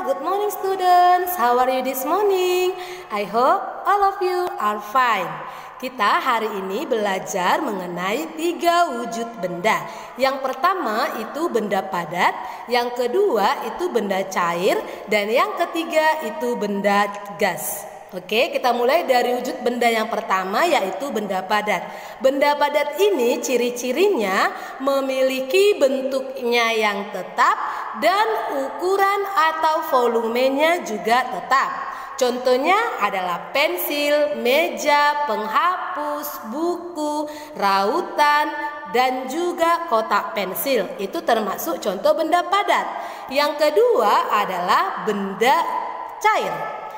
good morning students. How are you this morning? I hope all of you are fine. Kita hari ini belajar mengenai 3 wujud benda. Yang pertama itu benda padat, yang kedua itu benda cair, dan yang ketiga itu benda gas. Oke, kita mulai dari wujud benda yang pertama, yaitu benda padat. Benda padat ini ciri-cirinya memiliki bentuknya yang tetap dan ukuran atau volumenya juga tetap. Contohnya adalah pensil, meja, penghapus, buku, rautan, dan juga kotak pensil. Itu termasuk contoh benda padat. Yang kedua adalah benda cair.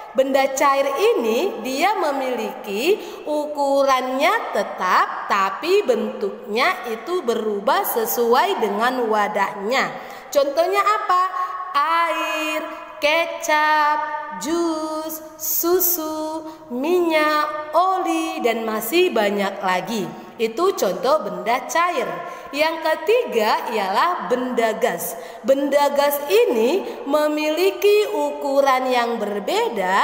Benda cair ini dia memiliki ukurannya tetap, tapi bentuknya itu berubah sesuai dengan wadahnya. Contohnya apa? Air, kecap, jus, susu, minyak, oli, dan masih banyak lagi. Itu contoh benda cair. Yang ketiga ialah benda gas. Benda gas ini memiliki ukuran yang berbeda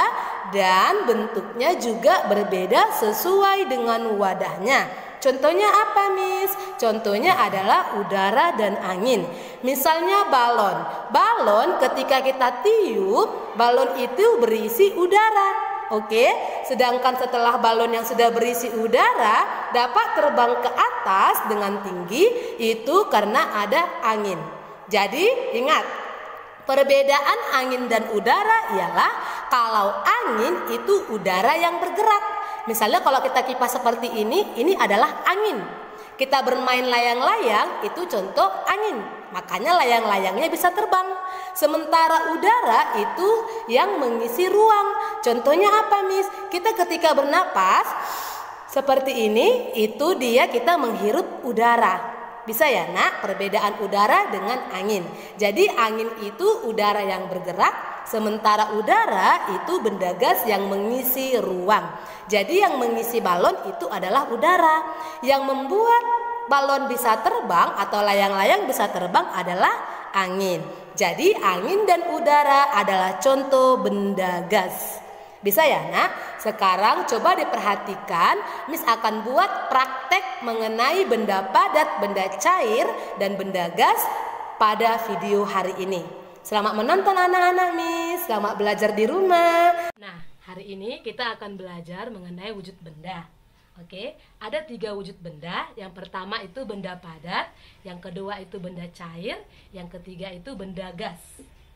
dan bentuknya juga berbeda sesuai dengan wadahnya. Contohnya apa, Miss? Contohnya adalah udara dan angin. Misalnya balon. Balon ketika kita tiup, balon itu berisi udara. Oke, sedangkan setelah balon yang sudah berisi udara dapat terbang ke atas dengan tinggi, itu karena ada angin. Jadi ingat, perbedaan angin dan udara ialah kalau angin itu udara yang bergerak. Misalnya kalau kita kipas seperti ini adalah angin. Kita bermain layang-layang, itu contoh angin. Makanya layang-layangnya bisa terbang. Sementara udara itu yang mengisi ruang. Contohnya apa, Miss? Kita ketika bernapas seperti ini, itu kita menghirup udara. Bisa ya, Nak? Perbedaan udara dengan angin. Jadi angin itu udara yang bergerak, sementara udara itu benda gas yang mengisi ruang. Jadi yang mengisi balon itu adalah udara. Yang membuat balon bisa terbang atau layang-layang bisa terbang adalah angin. Jadi angin dan udara adalah contoh benda gas. Bisa ya, Nak? Sekarang coba diperhatikan, Miss akan buat praktek mengenai benda padat, benda cair, dan benda gas pada video hari ini. Selamat menonton anak-anak, Miss. Selamat belajar di rumah. Nah, hari ini kita akan belajar mengenai wujud benda. Oke, ada 3 wujud benda. Yang pertama itu benda padat, yang kedua itu benda cair, yang ketiga itu benda gas.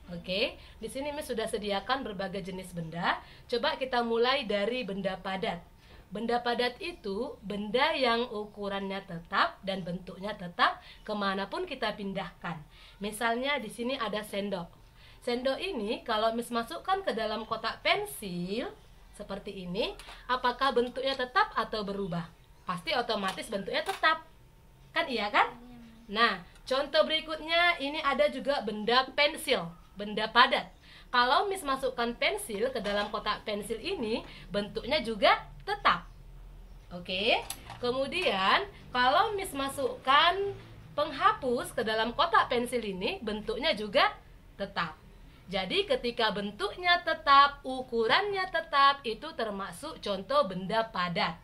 Oke, di sini Miss sudah sediakan berbagai jenis benda. Coba kita mulai dari benda padat. Benda padat itu benda yang ukurannya tetap dan bentuknya tetap kemanapun kita pindahkan. Misalnya di sini ada sendok. Sendok ini kalau Miss masukkan ke dalam kotak pensil seperti ini, apakah bentuknya tetap atau berubah? Pasti otomatis bentuknya tetap. Kan iya kan? Nah, contoh berikutnya ini ada juga benda pensil, benda padat. Kalau Miss masukkan pensil ke dalam kotak pensil ini, bentuknya juga tetap. Oke. Kemudian, kalau Miss masukkan penghapus ke dalam kotak pensil ini, bentuknya juga tetap. Jadi ketika bentuknya tetap, ukurannya tetap, itu termasuk contoh benda padat.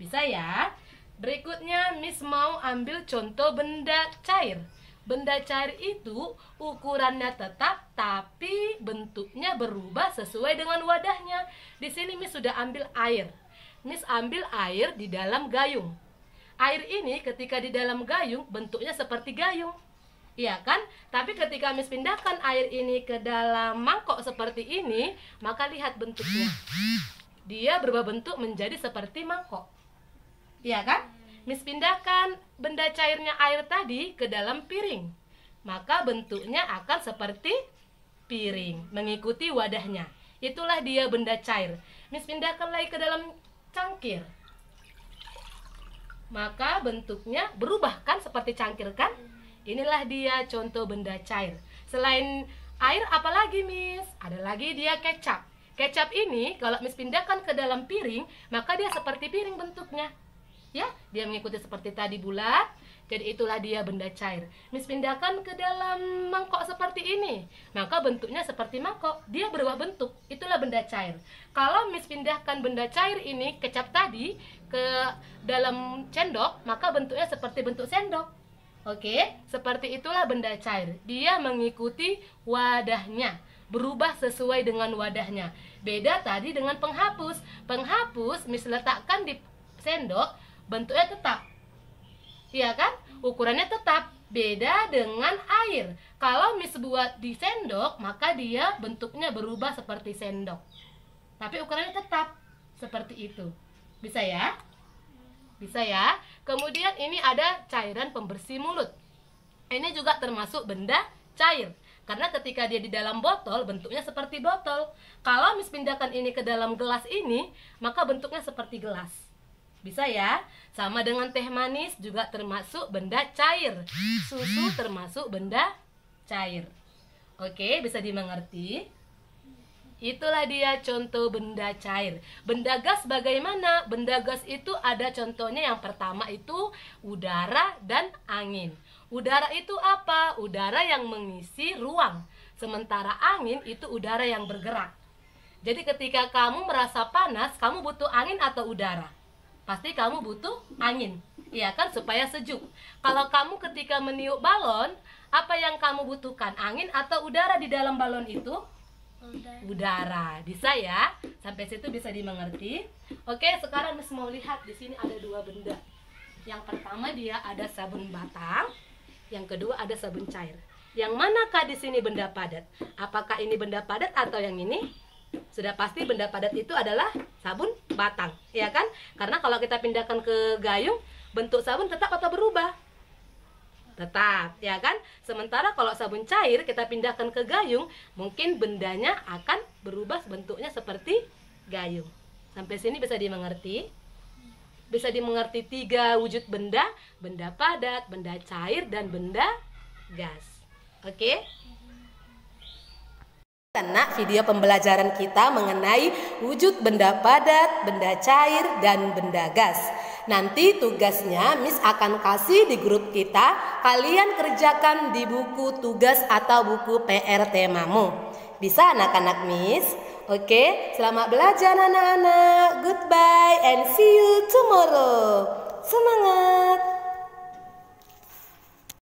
Bisa ya? Berikutnya Miss mau ambil contoh benda cair. Benda cair itu ukurannya tetap, tapi bentuknya berubah sesuai dengan wadahnya. Di sini Miss sudah ambil air. Miss ambil air di dalam gayung. Air ini ketika di dalam gayung, bentuknya seperti gayung. Iya kan? Tapi ketika Miss pindahkan air ini ke dalam mangkok seperti ini, maka lihat bentuknya. Dia berubah bentuk menjadi seperti mangkok. Iya kan? Miss pindahkan benda cairnya air tadi ke dalam piring. Maka bentuknya akan seperti piring, mengikuti wadahnya. Itulah dia benda cair. Miss pindahkan lagi ke dalam cangkir. Maka bentuknya berubah kan seperti cangkir kan? Inilah dia contoh benda cair. Selain air apalagi, Miss? Ada lagi dia kecap. Kecap ini kalau Miss pindahkan ke dalam piring, maka dia seperti piring bentuknya. Ya, dia mengikuti seperti tadi bulat. Jadi itulah dia benda cair. Miss pindahkan ke dalam mangkok seperti ini, maka bentuknya seperti mangkok. Dia berubah bentuk. Itulah benda cair. Kalau Miss pindahkan benda cair ini, kecap tadi, ke dalam sendok, maka bentuknya seperti bentuk sendok. Oke, seperti itulah benda cair. Dia mengikuti wadahnya, berubah sesuai dengan wadahnya. Beda tadi dengan penghapus. Penghapus Miss letakkan di sendok, bentuknya tetap. Iya kan? Ukurannya tetap. Beda dengan air. Kalau Miss buat di sendok, maka dia bentuknya berubah seperti sendok. Tapi ukurannya tetap. Seperti itu. Bisa ya? Bisa ya? Kemudian ini ada cairan pembersih mulut. Ini juga termasuk benda cair. Karena ketika dia di dalam botol, bentuknya seperti botol. Kalau Miss pindahkan ini ke dalam gelas ini, maka bentuknya seperti gelas. Bisa ya? Sama dengan teh manis juga termasuk benda cair. Susu termasuk benda cair. Oke, bisa dimengerti? Itulah dia contoh benda cair. Benda gas bagaimana? Benda gas itu ada contohnya, yang pertama itu udara dan angin. Udara itu apa? Udara yang mengisi ruang. Sementara angin itu udara yang bergerak. Jadi ketika kamu merasa panas, kamu butuh angin atau udara? Pasti kamu butuh angin, iya kan, supaya sejuk. Kalau kamu ketika meniup balon, apa yang kamu butuhkan? Angin atau udara di dalam balon itu? Udara. Bisa ya? Sampai situ bisa dimengerti? Oke, sekarang Miss mau lihat di sini ada dua benda. Yang pertama dia ada sabun batang, yang kedua ada sabun cair. Yang manakah di sini benda padat? Apakah ini benda padat atau yang ini? Sudah pasti benda padat itu adalah sabun batang, ya kan? Karena kalau kita pindahkan ke gayung, bentuk sabun tetap atau berubah? Tetap, ya kan? Sementara kalau sabun cair kita pindahkan ke gayung, mungkin bendanya akan berubah bentuknya seperti gayung. Sampai sini bisa dimengerti? Bisa dimengerti 3 wujud benda: benda padat, benda cair, dan benda gas. Oke? Karena video pembelajaran kita mengenai wujud benda padat, benda cair, dan benda gas. Nanti tugasnya Miss akan kasih di grup kita. Kalian kerjakan di buku tugas atau buku PR temamu. Bisa anak-anak Miss? Oke, selamat belajar anak-anak. Goodbye and see you tomorrow. Semangat!